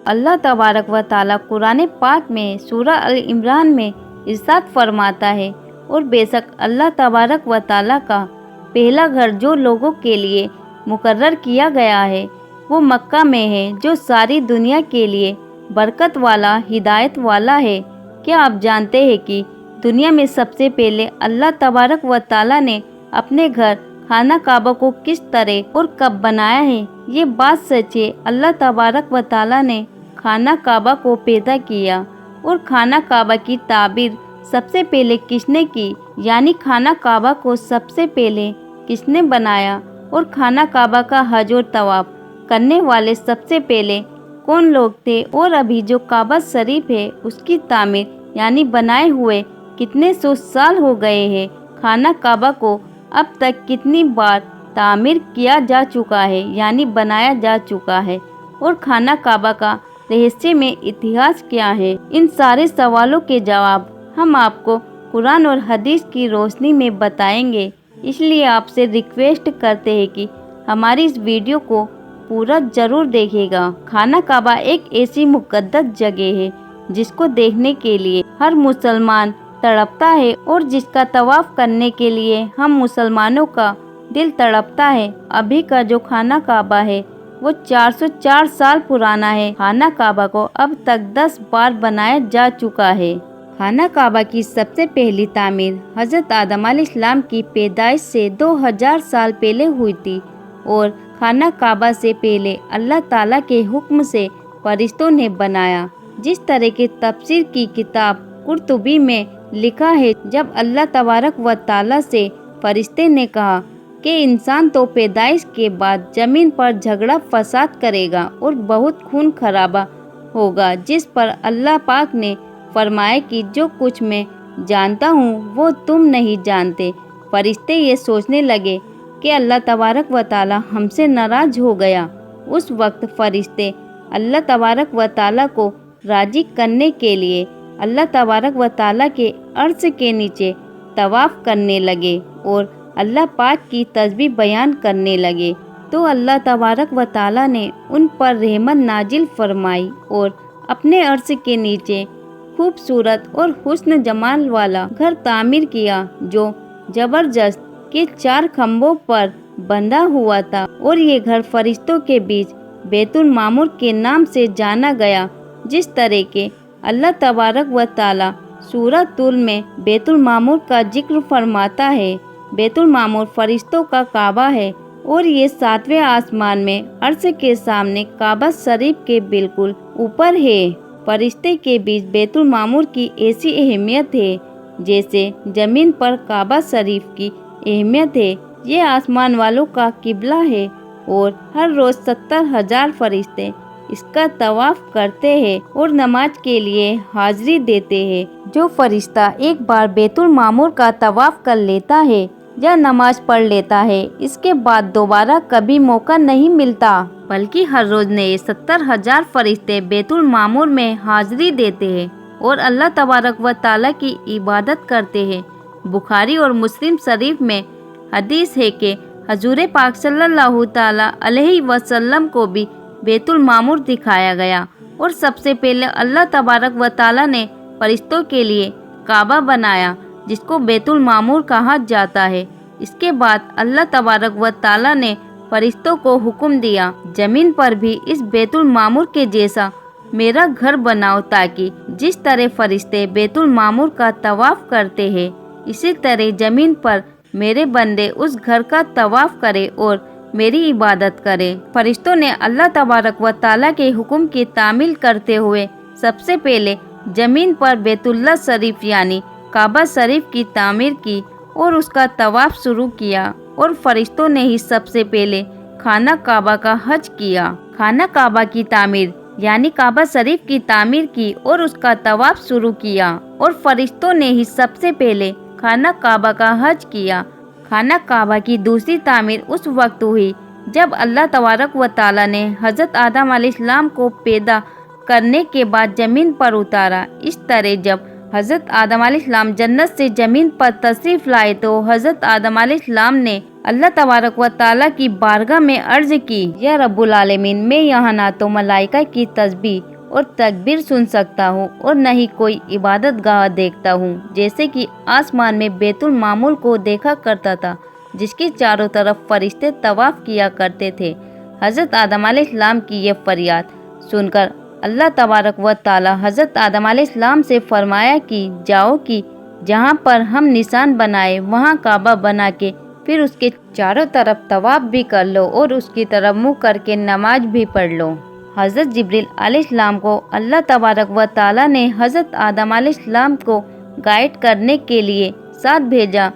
अल्लाह तबारक व ताला कुरान पाक में सूरह अल इमरान में इरशाद फरमाता है, और बेशक अल्लाह तबारक व ताला का पहला घर जो लोगों के लिए मुकर्रर किया गया है वो मक्का में है, जो सारी दुनिया के लिए बरकत वाला हिदायत वाला है। क्या आप जानते हैं कि दुनिया में सबसे पहले अल्लाह तबारक व ताला ने अपने घर खाना काबा को किस तरह और कब बनाया है? ये बात सच है। अल्लाह तबारक व ताला ने खाना काबा को पैदा किया, और खाना काबा की ताबीर सबसे पहले किसने की, यानी खाना काबा को सबसे पहले किसने बनाया, और खाना काबा का हज और तवाफ करने वाले सबसे पहले कौन लोग थे, और अभी जो काबा शरीफ है उसकी तामीर यानी बनाए हुए कितने सौ साल हो गए हैं। खाना काबा को अब तक कितनी बार तामीर किया जा चुका है यानी बनाया जा चुका है, और खाना काबा का रहस्य में इतिहास क्या है। इन सारे सवालों के जवाब हम आपको कुरान और हदीस की रोशनी में बताएंगे। इसलिए आपसे रिक्वेस्ट करते हैं कि हमारी इस वीडियो को पूरा जरूर देखिएगा। खाना काबा एक ऐसी मुक़द्दस जगह है जिसको देखने के लिए हर मुसलमान तड़पता है, और जिसका तवाफ करने के लिए हम मुसलमानों का दिल तड़पता है। अभी का जो खाना काबा है वो 404 साल पुराना है। खाना काबा को अब तक 10 बार बनाया जा चुका है। खाना काबा की सबसे पहली तामीर हज़रत आदम अलैहिस्सलाम की पैदाइश से 2000 साल पहले हुई थी, और खाना काबा से पहले अल्लाह ताला के हुक्म से फरिश्तों ने बनाया। जिस तरह के तफसीर की किताब कुर्तुबी में लिखा है, जब अल्लाह तबारक व ताला से फरिश्ते ने कहा कि इंसान तो पैदाइश के बाद ज़मीन पर झगड़ा फसाद करेगा और बहुत खून खराबा होगा, जिस पर अल्लाह पाक ने फरमाया कि जो कुछ मैं जानता हूँ वो तुम नहीं जानते। फरिश्ते ये सोचने लगे कि अल्लाह तबारक व ताला हमसे नाराज़ हो गया। उस वक्त फरिश्ते अल्लाह तबारक व ताला को राज़ी करने के लिए अल्लाह तबारक व ताला के अर्श के नीचे तवाफ़ करने लगे और अल्लाह पाक की तस्बीह बयान करने लगे। तो अल्लाह तबारक व ताला ने उन पर रहमत नाजिल फरमाई और अपने अर्श के नीचे खूबसूरत और हुस्न जमाल वाला घर तामीर किया, जो ज़बरदस्त के 4 खम्भों पर बंधा हुआ था, और ये घर फरिश्तों के बीच बैतुल मामूर के नाम से जाना गया। जिस तरह के अल्लाह तबारक व ताला सूरह तुल में बैतुल मामूर का जिक्र फरमाता है। बैतुल मामूर फरिश्तों का काबा है, और ये 7वें आसमान में अर्श के सामने काबा शरीफ के बिल्कुल ऊपर है। फरिश्ते के बीच बैतुल मामूर की ऐसी अहमियत है जैसे ज़मीन पर काबा शरीफ की अहमियत है। ये आसमान वालों का किबला है, और हर रोज़ 70,000 फरिश्ते इसका तवाफ़ करते हैं और नमाज के लिए हाजिरी देते हैं। जो फरिश्ता एक बार बैतुल मामूर का तवाफ़ कर लेता है या नमाज पढ़ लेता है, इसके बाद दोबारा कभी मौका नहीं मिलता, बल्कि हर रोज़ नए 70,000 फरिश्ते बैतुल मामूर में हाजिरी देते हैं और अल्लाह तबारक व ताला की इबादत करते हैं। बुखारी और मुस्लिम शरीफ में हदीस है कि हजूर पाक सल्लल्लाहु ताला अलैहि वसल्लम को भी बैतुल मामूर दिखाया गया, और सबसे पहले अल्लाह तबारक व ताला ने फरिश्तों के लिए काबा बनाया, जिसको बैतुल मामूर कहा जाता है। इसके बाद अल्लाह तबारक व ताला ने फरिश्तों को हुक्म दिया, जमीन पर भी इस बैतुल मामूर के जैसा मेरा घर बनाओ, ताकि जिस तरह फरिश्ते बैतुल मामूर का तवाफ़ करते हैं, इसी तरह जमीन पर मेरे बंदे उस घर का तवाफ़ करे और मेरी इबादत करे। फरिश्तों ने अल्लाह तबारक व ताला के हुक्म की तामील करते हुए सबसे पहले ज़मीन पर बैतुल्लाह शरीफ यानी काबा शरीफ की तामीर की और उसका तवाफ़ शुरू किया, और फरिश्तों ने ही सबसे पहले खाना काबा का हज किया। खाना काबा की तामीर यानी काबा शरीफ की तामीर की और उसका तवाफ़ शुरू किया, और फरिश्तों ने ही सबसे पहले खाना काबा का हज किया। खाना काबा की दूसरी तामीर उस वक्त हुई जब अल्लाह तबारक व ताला ने हज़रत आदम अलैहिस्सलाम को पैदा करने के बाद ज़मीन पर उतारा। इस तरह जब हज़रत आदम अलैहिस्सलाम जन्नत से ज़मीन पर तशरीफ़ लाए तो हज़रत आदम अलैहिस्सलाम ने अल्लाह तबारक व ताला की बारगाह में अर्ज़ की, या रब्बुल आलमीन, मैं यहाँ ना तो मलाइका की तस्बीह और तकबीर सुन सकता हूँ और न ही कोई इबादत गाह देखता हूँ, जैसे कि आसमान में बैतुल मामूर को देखा करता था, जिसके चारों तरफ फरिश्ते तवाफ किया करते थे। हज़रत आदम अलैहिस्सलाम की ये फरियाद सुनकर अल्लाह तबारक व ताला हज़रत आदम अलैहिस्सलाम से फरमाया कि जाओ कि जहाँ पर हम निशान बनाए वहाँ काबा बना के फिर उसके चारों तरफ तवाफ भी कर लो और उसकी तरफ मुँह करके नमाज भी पढ़ लो। हज़रत जिब्रील अलैहिस्सलाम को अल्लाह तबारक व ताला ने हज़रत आदम अलैहिस्सलाम को गाइड करने के लिए साथ भेजा।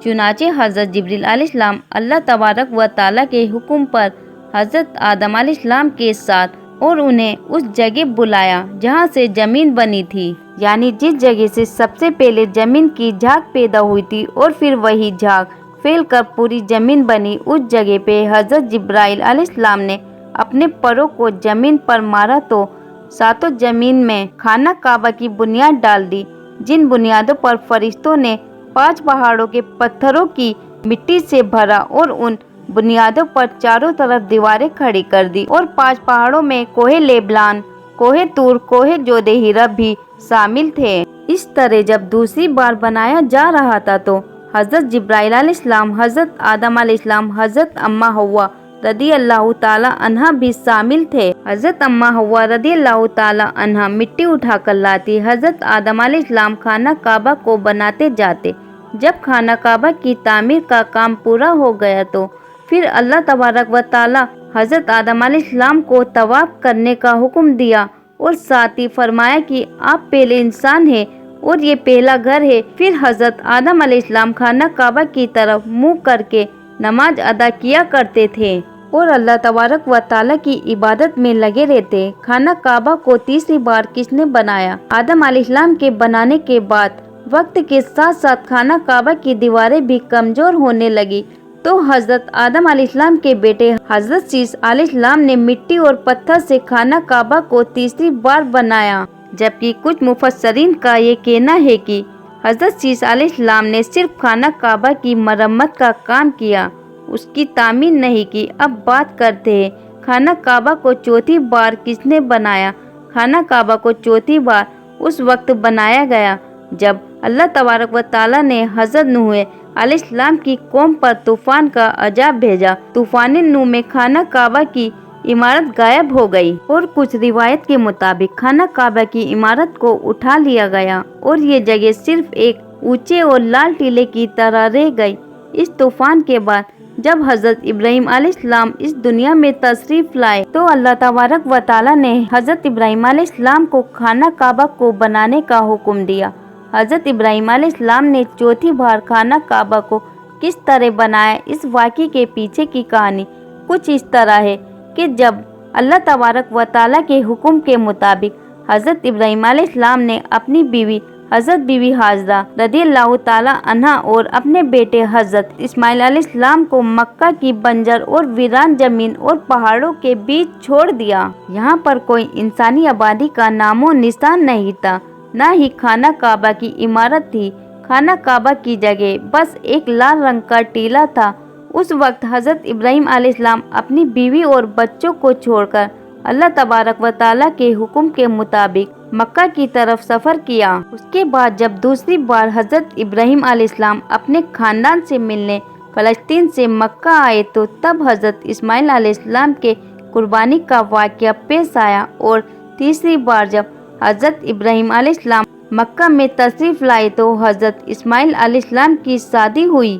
चुनाचे हज़रत जिब्रील अलैहिस्सलाम अल्लाह तबारक व ताला के हुक्म पर हज़रत आदम अलैहिस्सलाम के साथ और उन्हें उस जगह बुलाया जहाँ से ज़मीन बनी थी, यानी जिस जगह से सबसे पहले ज़मीन की झाग पैदा हुई थी और फिर वही झाग फैल कर पूरी ज़मीन बनी। उस जगह पे हज़रत जिब्राइल अलैहिस्सलाम ने अपने पैरों को ज़मीन पर मारा तो सातों ज़मीन में खाना काबा की बुनियाद डाल दी, जिन बुनियादों पर फरिश्तों ने 5 पहाड़ों के पत्थरों की मिट्टी से भरा और उन बुनियादों पर चारों तरफ दीवारें खड़ी कर दी। और 5 पहाड़ों में कोहे लेबनान, कोहे तूर, कोहे जोदे हीरा भी शामिल थे। इस तरह जब दूसरी बार बनाया जा रहा था तो हज़रत जिब्राइल अलैहिस्सलाम, हज़रत आदम अलैहिस्सलाम, हज़रत अम्मा हव्वा रदी अल्लाह ताला अन्हा भी शामिल थे। हज़रत अम्मा हव्वा रदी अल्लाह ताला अन्हा मिट्टी उठाकर लाती, हज़रत आदम अलैहिस्सलाम खाना काबा को बनाते जाते। जब खाना काबा की तामीर का काम पूरा हो गया तो फिर अल्लाह तबारक व ताला हज़रत आदम अलैहिस्सलाम को तवाफ करने का हुक्म दिया और साथ ही फरमाया कि आप पहले इंसान हैं और ये पहला घर है। फिर हज़रत आदम अलैहिस्सलाम खाना काबा की तरफ मुँह करके नमाज अदा किया करते थे और अल्लाह तबारक व ताला की इबादत में लगे रहते। खाना काबा को तीसरी बार किसने बनाया? आदम अलैहिस्सलाम के बनाने के बाद वक्त के साथ साथ खाना काबा की दीवारें भी कमजोर होने लगी तो हज़रत आदम अलैहिस्सलाम के बेटे हज़रत शीश अलैहिस्सलाम ने मिट्टी और पत्थर से खाना काबा को तीसरी बार बनाया। जबकि कुछ मुफस्सरीन का ये कहना है कि हज़रत शीश अलैहिस्सलाम ने सिर्फ खाना काबा की मरम्मत का काम किया, उसकी तामीर नहीं की। अब बात करते हैं खाना काबा को चौथी बार किसने बनाया? खाना काबा को चौथी बार उस वक्त बनाया गया जब अल्लाह तबारक व ताला ने हज़रत नूह अलैहिस्सलाम की कौम पर तूफान का अजाब भेजा। तूफान नूह में खाना काबा की इमारत गायब हो गई और कुछ रिवायत के मुताबिक खाना काबा की इमारत को उठा लिया गया और ये जगह सिर्फ एक ऊंचे और लाल टीले की तरह रह गई। इस तूफान के बाद जब हज़रत इब्राहीम अलैहिस्सलाम इस दुनिया में तशरीफ लाए तो अल्लाह तबारक व ताला ने हज़रत इब्राहीम अलैहिस्सलाम को खाना काबा को बनाने का हुक्म दिया। हज़रत इब्राहीम अलैहिस्सलाम ने चौथी बार खाना काबा को किस तरह बनाया, इस वाक़े के पीछे की कहानी कुछ इस तरह है कि जब अल्लाह तबारक व ताला के हुक्म के मुताबिक हज़रत इब्राहीम अलैहिस्सलाम ने अपनी बीवी हज़रत बीवी हाजरा रदी अल्लाह ताला अन्हा और अपने बेटे हज़रत इस्माइल अलैहिस्सलाम को मक्का की बंजर और वीरान जमीन और पहाड़ों के बीच छोड़ दिया। यहाँ पर कोई इंसानी आबादी का नामो निशान नहीं था, न ही खाना काबा की इमारत थी। खाना काबा की जगह बस एक लाल रंग का टीला था। उस वक्त हज़रत इब्राहीम अलैहिस्सलाम अपनी बीवी और बच्चों को छोड़कर अल्लाह तबारक व ताला के हुक्म के मुताबिक मक्का की तरफ सफ़र किया। उसके बाद जब दूसरी बार हज़रत इब्राहीम अलैहिस्सलाम अपने खानदान से मिलने फ़लस्तीन से मक्का आए तो तब हज़रत इस्माइल अलैहिस्सलाम के कुर्बानी का वाक़या पेश आया। और तीसरी बार जब हज़रत इब्राहीम अलैहिस्सलाम मक्का में तशरीफ़ लाए तो हज़रत इस्माइल अलैहिस्सलाम की शादी हुई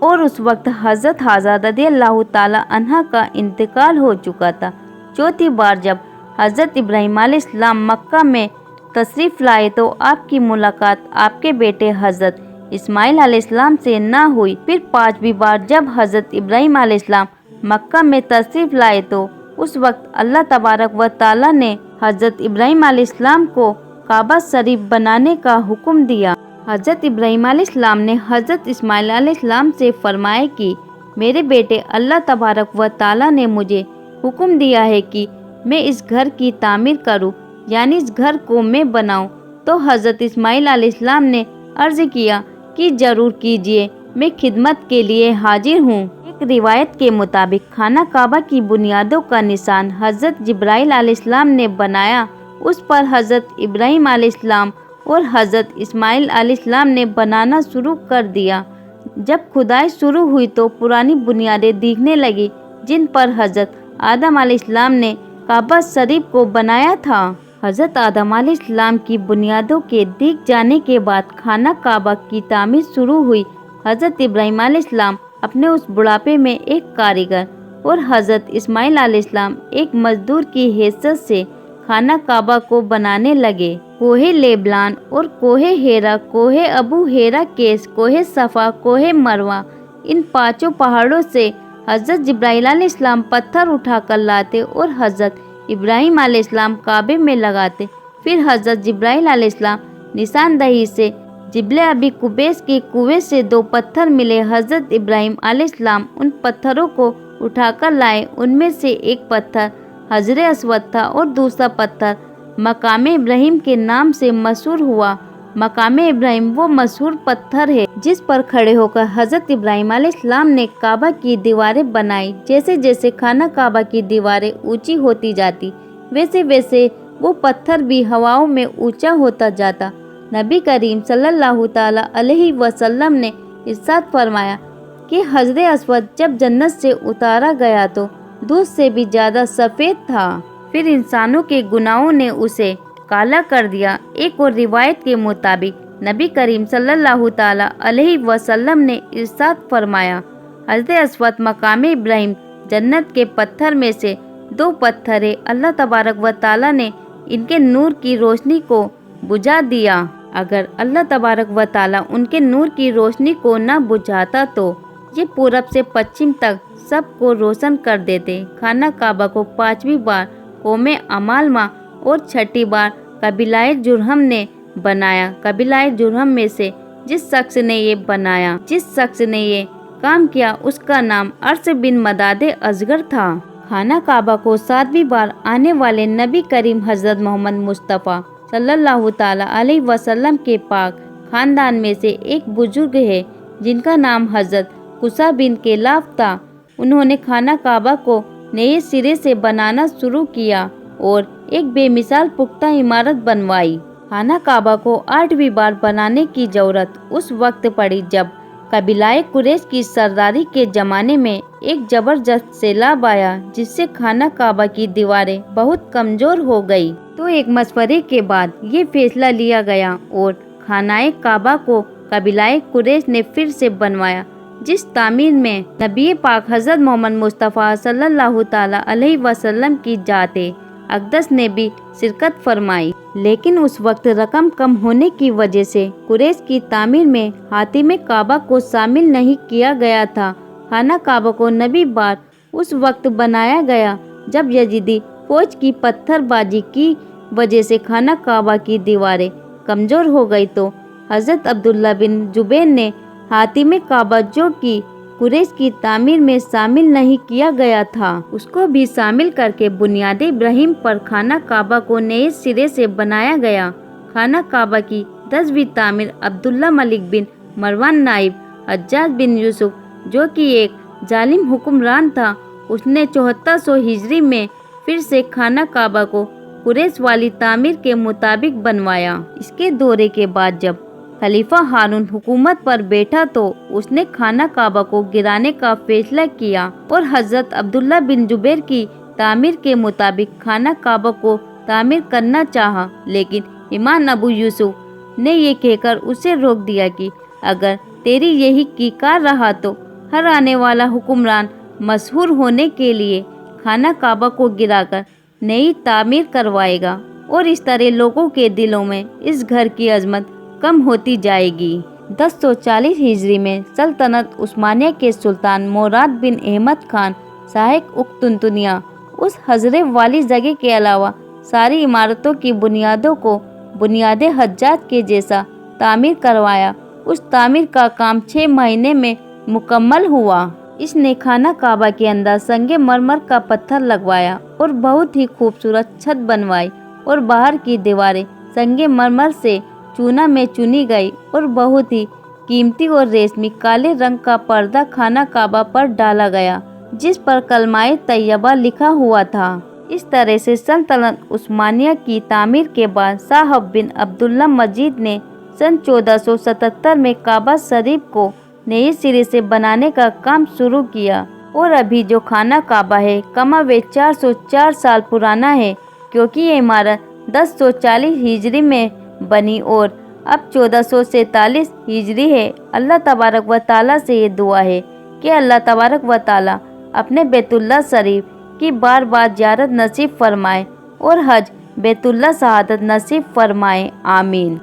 और उस वक्त हज़रत हाजरा रज़ी अल्लाह ताला अन्हा का इंतकाल हो चुका था। चौथी बार जब हज़रत इब्राहीम अलैहिस्सलाम मक्का में तशरीफ़ लाए तो आपकी मुलाकात आपके बेटे हज़रत इस्माइल अलैहिस्सलाम से ना हुई। फिर 5वीं बार जब हज़रत इब्राहीम अलैहिस्सलाम मक्का में तशरीफ़ लाए तो उस वक्त अल्लाह तबारक व ताला ने हज़रत इब्राहीम अलैहिस्सलाम को काबा शरीफ बनाने का हुक्म दिया। हज़रत इब्राहीम अलैहिस्सलाम ने हज़रत इस्माइल अलैहिस्सलाम से फरमाया कि मेरे बेटे अल्लाह तबारक व ताला ने मुझे हुक्म दिया है कि मैं इस घर की तामीर करूं, यानी इस घर को मैं बनाऊं। तो हज़रत इस्माइल अलैहिस्सलाम ने अर्ज़ किया कि ज़रूर कीजिए, मैं खिदमत के लिए हाजिर हूँ। एक रिवायत के मुताबिक खाना काबा की बुनियादों का निशान हज़रत जिब्राइल अलैहिस्सलाम ने बनाया उस पर हज़रत इब्राहिम अलैहिस्सलाम और हज़रत इस्माइल अलैहिस्सलाम ने बनाना शुरू कर दिया। जब खुदाई शुरू हुई तो पुरानी बुनियादें दिखने लगी जिन पर हज़रत आदम अलैहिस्सलाम ने काबा शरीफ को बनाया था। हज़रत आदम अलैहिस्सलाम की बुनियादों के दिख जाने के बाद खाना काबा की तामीर शुरू हुई। हज़रत इब्राहिम अलैहिस्सलाम अपने उस बुढ़ापे में एक कारीगर और हज़रत इस्माइल अलैहिस्सलाम एक मजदूर की हैसियत से खाना काबा को बनाने लगे। कोहे लेबनान और कोहे हेरा, कोहे अबू हेरा केस, कोहे सफ़ा, कोहे मरवा, इन पांचों पहाड़ों से हज़रत जिब्राइल अलैहिस्सलाम पत्थर उठाकर लाते और हज़रत इब्राहिम अलैहिस्सलाम काबे में लगाते। फिर हज़रत जिब्राइल अलैहिस्सलाम निशानदही से जिब्ल अबी कुबैस के कुएं से 2 पत्थर मिले। हज़रत इब्राहिम अलैहिस्सलाम उन पत्थरों को उठाकर लाए। उनमें से एक पत्थर हजर अस्वद था और दूसरा पत्थर मकाम इब्राहिम के नाम से मशहूर हुआ। मकाम इब्राहिम वो मशहूर पत्थर है जिस पर खड़े होकर हज़रत इब्राहिम अलैहिस्सलाम ने काबा की दीवारें बनाई। जैसे जैसे खाना काबा की दीवारें ऊंची होती जाती वैसे वैसे वो पत्थर भी हवाओं में ऊंचा होता जाता। नबी करीम सल्लल्लाहु ताला अलैहि वसल्लम ने इरशाद फरमाया कि हजर अस्वद जब जन्नत से उतारा गया तो दूध से भी ज़्यादा सफ़ेद था। फिर इंसानों के गुनाहों ने उसे काला कर दिया। एक और रिवायत के मुताबिक नबी करीम सल्लल्लाहु ताला अलैहि वसल्लम ने इरशाद फरमाया, हजर अस्वद मकाम इब्राहिम जन्नत के पत्थर में से 2 पत्थर है। अल्लाह तबारक व ताला ने इनके नूर की रोशनी को बुझा दिया। अगर अल्लाह तबारक व ताला उनके नूर की रोशनी को न बुझाता तो ये पूरब से पश्चिम तक सबको रोशन कर देते। खाना काबा को 5वीं बार कौमे अमालमा और 6ठी बार कबीलाए जुरहम ने बनाया। कबीलाए जुरहम में से जिस शख्स ने ये काम किया उसका नाम अर्श बिन मदादे असगर था। खाना काबा को 7वीं बार आने वाले नबी करीम हज़रत मोहम्मद मुस्तफ़ा सल्लल्लाहु ताला अलैहि वसल्लम के पाक खानदान में से एक बुजुर्ग है जिनका नाम हज़रत कुसा बिन केलाफ था। उन्होंने खाना काबा को नए सिरे से बनाना शुरू किया और एक बेमिसाल पुख्ता इमारत बनवाई। खाना काबा को 8वीं बार बनाने की ज़रूरत उस वक्त पड़ी जब कबीलाए कुरैश की सरदारी के ज़माने में एक ज़बरदस्त सैलाब आया जिससे खाना काबा की दीवारें बहुत कमज़ोर हो गई। तो एक मशवरे के बाद ये फैसला लिया गया और खानाए काबा को कबीलाए कुरैश ने फिर से बनवाया जिस तामीर में नबी पाक हज़रत मोहम्मद मुस्तफ़ा सल्लल्लाहु ताला अलैहि वसल्लम की जाते अक़दस ने भी शिरकत फरमाई। लेकिन उस वक्त रकम कम होने की वजह से कुरैश की तामीर में हातिम काबा को शामिल नहीं किया गया था। खाना काबा को 9वीं बार उस वक्त बनाया गया जब यजीदी फौज की पत्थरबाजी की वजह से खाना काबा की दीवारें कमज़ोर हो गई तो हज़रत अब्दुल्ला बिन जुबैर ने हातिम काबा जो कि कुरैश की तामीर में शामिल नहीं किया गया था उसको भी शामिल करके बुनियाद इब्राहिम पर खाना काबा को नए सिरे से बनाया गया। खाना काबा की 10वीं तामीर अब्दुल्ला मलिक बिन मरवान नाइब हज्जाज बिन यूसुफ जो कि एक जालिम हुक्मरान था उसने 7400 हिजरी में फिर से खाना काबा को कुरैश वाली तामीर के मुताबिक बनवाया। इसके दौरे के बाद जब खलीफा हारून हुकूमत पर बैठा तो उसने खाना काबा को गिराने का फैसला किया और हज़रत अब्दुल्ला बिन जुबैर की तामीर के मुताबिक खाना काबा को तामीर करना चाहा। लेकिन इमाम अबू यूसुफ ने ये कहकर उसे रोक दिया कि अगर तेरी यही कीकार रहा तो हर आने वाला हुक्मरान मशहूर होने के लिए खाना काबा को गिराकर नई तामीर करवाएगा और इस तरह लोगों के दिलों में इस घर की अजमत कम होती जाएगी। 1040 हिजरी में सल्तनत उस्मानिया के सुल्तान मोराद बिन अहमद खान साहिब उक्तुनतुनिया उस हजरे वाली जगह के अलावा सारी इमारतों की बुनियादों को बुनियाद हज्जाज के जैसा तामीर करवाया। उस तामीर का काम 6 महीने में मुकम्मल हुआ। इसने खाना काबा के अंदर संगे मरमर का पत्थर लगवाया और बहुत ही खूबसूरत छत बनवाई और बाहर की दीवारें संगे मरमर से चूना में चुनी गई और बहुत ही कीमती और रेशमी काले रंग का पर्दा खाना काबा पर डाला गया जिस पर कलमाए तैयबा लिखा हुआ था। اس طرح سے سلطنت عثمانیہ کی تعمیر کے بعد صاحب بن عبداللہ مجید نے سن 1477 میں کعبہ شریف کو نئے سرے سے بنانے کا کام شروع کیا، اور ابھی جو خانہ کعبہ ہے کم و بیش 404 سال پرانا ہے، کیونکہ یہ عمارت 1040 ہجری میں بنی اور اب 1443 ہجری ہے۔ اللہ تبارک و تعالیٰ سے یہ دعا ہے کہ اللہ تبارک و تعالیٰ اپنے بیت اللہ شریف کی بار بار زیارت نصیب فرمائے اور حج بیت اللہ شہادت نصیب فرمائے، آمین۔